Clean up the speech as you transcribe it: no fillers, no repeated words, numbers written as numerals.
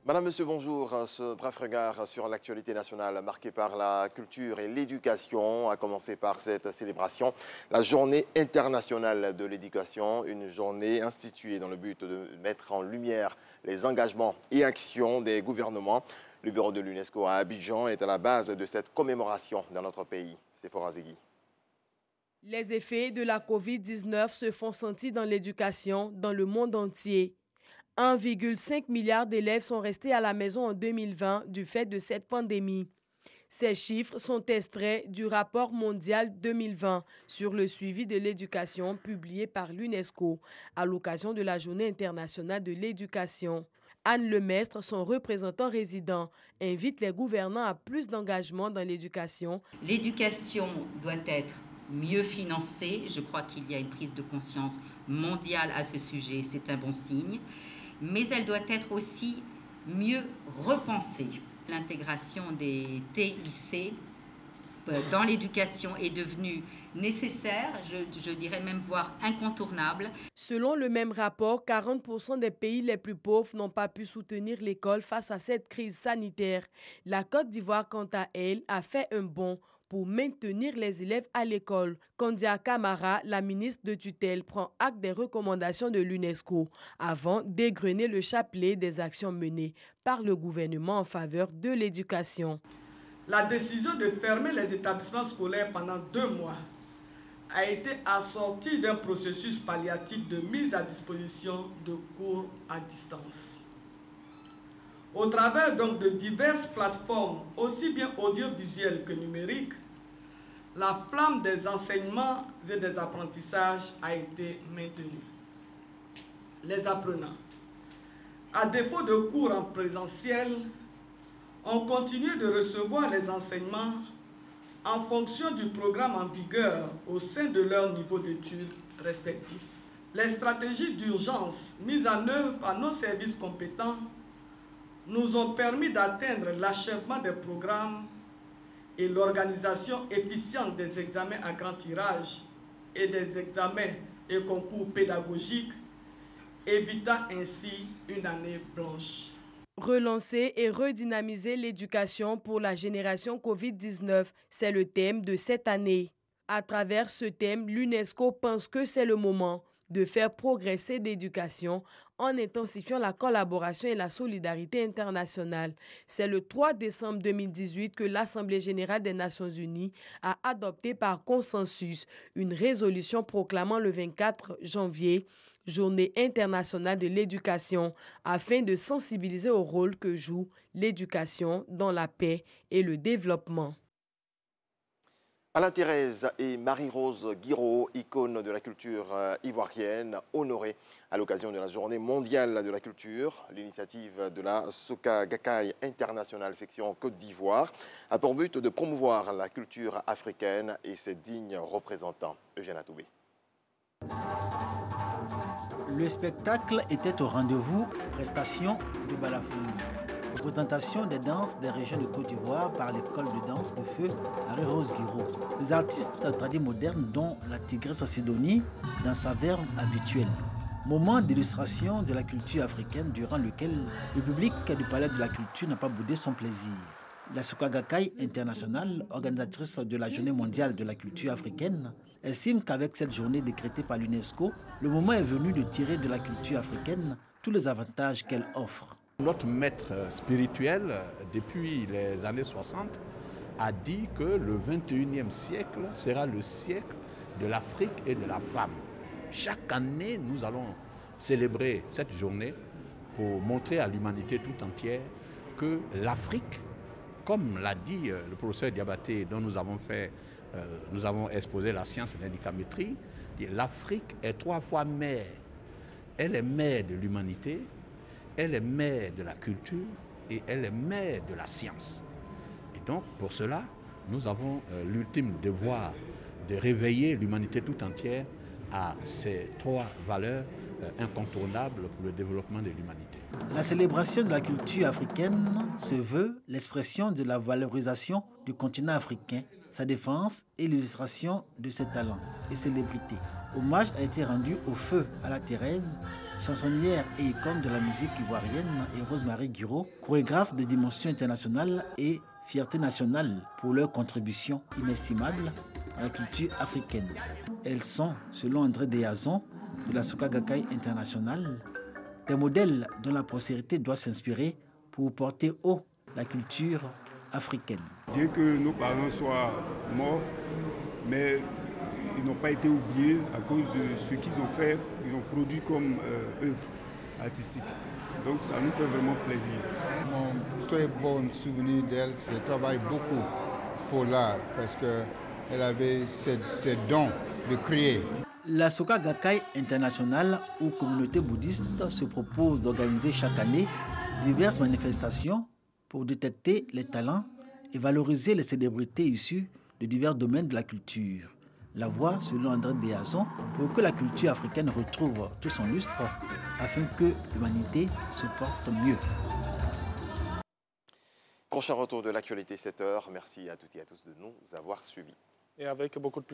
Madame, Monsieur, bonjour. Ce bref regard sur l'actualité nationale marquée par la culture et l'éducation, a commencé par cette célébration, la Journée internationale de l'éducation, une journée instituée dans le but de mettre en lumière les engagements et actions des gouvernements. Le bureau de l'UNESCO à Abidjan est à la base de cette commémoration dans notre pays. C'est Sephora Zegui. Les effets de la COVID-19 se font sentir dans l'éducation dans le monde entier. 1,5 milliard d'élèves sont restés à la maison en 2020 du fait de cette pandémie. Ces chiffres sont extraits du rapport mondial 2020 sur le suivi de l'éducation publié par l'UNESCO à l'occasion de la Journée internationale de l'éducation. Anne Lemestre, son représentant résident, invite les gouvernants à plus d'engagement dans l'éducation. L'éducation doit être mieux financée. Je crois qu'il y a une prise de conscience mondiale à ce sujet, c'est un bon signe. Mais elle doit être aussi mieux repensée. L'intégration des TIC dans l'éducation est devenue nécessaire, je dirais même voire incontournable. Selon le même rapport, 40% des pays les plus pauvres n'ont pas pu soutenir l'école face à cette crise sanitaire. La Côte d'Ivoire, quant à elle, a fait un bond pour maintenir les élèves à l'école. Kandia Camara, la ministre de tutelle, prend acte des recommandations de l'UNESCO avant d'égrener le chapelet des actions menées par le gouvernement en faveur de l'éducation. La décision de fermer les établissements scolaires pendant 2 mois a été assortie d'un processus palliatif de mise à disposition de cours à distance. Au travers donc de diverses plateformes, aussi bien audiovisuelles que numériques, la flamme des enseignements et des apprentissages a été maintenue. Les apprenants, à défaut de cours en présentiel, ont continué de recevoir les enseignements en fonction du programme en vigueur au sein de leur niveau d'études respectifs. Les stratégies d'urgence mises en œuvre par nos services compétents nous ont permis d'atteindre l'achèvement des programmes et l'organisation efficiente des examens à grand tirage et des examens et concours pédagogiques, évitant ainsi une année blanche. Relancer et redynamiser l'éducation pour la génération COVID-19, c'est le thème de cette année. À travers ce thème, l'UNESCO pense que c'est le moment de faire progresser l'éducation en intensifiant la collaboration et la solidarité internationale. C'est le 3 décembre 2018 que l'Assemblée générale des Nations unies a adopté par consensus une résolution proclamant le 24 janvier Journée internationale de l'éducation afin de sensibiliser au rôle que joue l'éducation dans la paix et le développement. Alain Thérèse et Marie-Rose Guiraud, icônes de la culture ivoirienne, honorées à l'occasion de la Journée mondiale de la culture. L'initiative de la Soka Gakkai International section Côte d'Ivoire a pour but de promouvoir la culture africaine et ses dignes représentants. Eugène Atoubé. Le spectacle était au rendez-vous, prestation de balafoni. Représentation des danses des régions de Côte d'Ivoire par l'école de danse de feu Marie-Rose Guiraud. Les artistes tradis modernes dont la tigresse Sidonie dans sa verve habituelle. Moment d'illustration de la culture africaine durant lequel le public du Palais de la Culture n'a pas boudé son plaisir. La Soka Gakkai International, organisatrice de la Journée mondiale de la culture africaine, estime qu'avec cette journée décrétée par l'UNESCO, le moment est venu de tirer de la culture africaine tous les avantages qu'elle offre. Notre maître spirituel, depuis les années 60, a dit que le 21e siècle sera le siècle de l'Afrique et de la femme. Chaque année, nous allons célébrer cette journée pour montrer à l'humanité tout entière que l'Afrique, comme l'a dit le professeur Diabaté, dont nous avons exposé la science de l'indicamétrie, l'Afrique est 3 fois mère. Elle est mère de l'humanité, elle est mère de la culture et elle est mère de la science. Et donc, pour cela, nous avons l'ultime devoir de réveiller l'humanité tout entière à ces 3 valeurs incontournables pour le développement de l'humanité. La célébration de la culture africaine se veut l'expression de la valorisation du continent africain, sa défense et l'illustration de ses talents et célébrités. Hommage a été rendu au feu à la Thérèse chansonnière et icône de la musique ivoirienne, et Rose-Marie Guiraud, chorégraphe de dimension internationale et fierté nationale pour leur contribution inestimable à la culture africaine. Elles sont, selon André Deyazon, de la Soka Gakkai International, des modèles dont la postérité doit s'inspirer pour porter haut la culture africaine. Bien que nos parents soient morts, mais ils n'ont pas été oubliés à cause de ce qu'ils ont fait, ils ont produit comme œuvre artistique. Donc ça nous fait vraiment plaisir. Mon très bon souvenir d'elle, c'est qu'elle travaille beaucoup pour l'art parce qu'elle avait ces dons de créer. La Soka Gakkai International, ou communauté bouddhiste, se propose d'organiser chaque année diverses manifestations pour détecter les talents et valoriser les célébrités issues de divers domaines de la culture. La voie, selon André Deyazon, pour que la culture africaine retrouve tout son lustre afin que l'humanité se porte mieux. Prochain retour de l'actualité 7h. Merci à toutes et à tous de nous avoir suivis. Et avec beaucoup de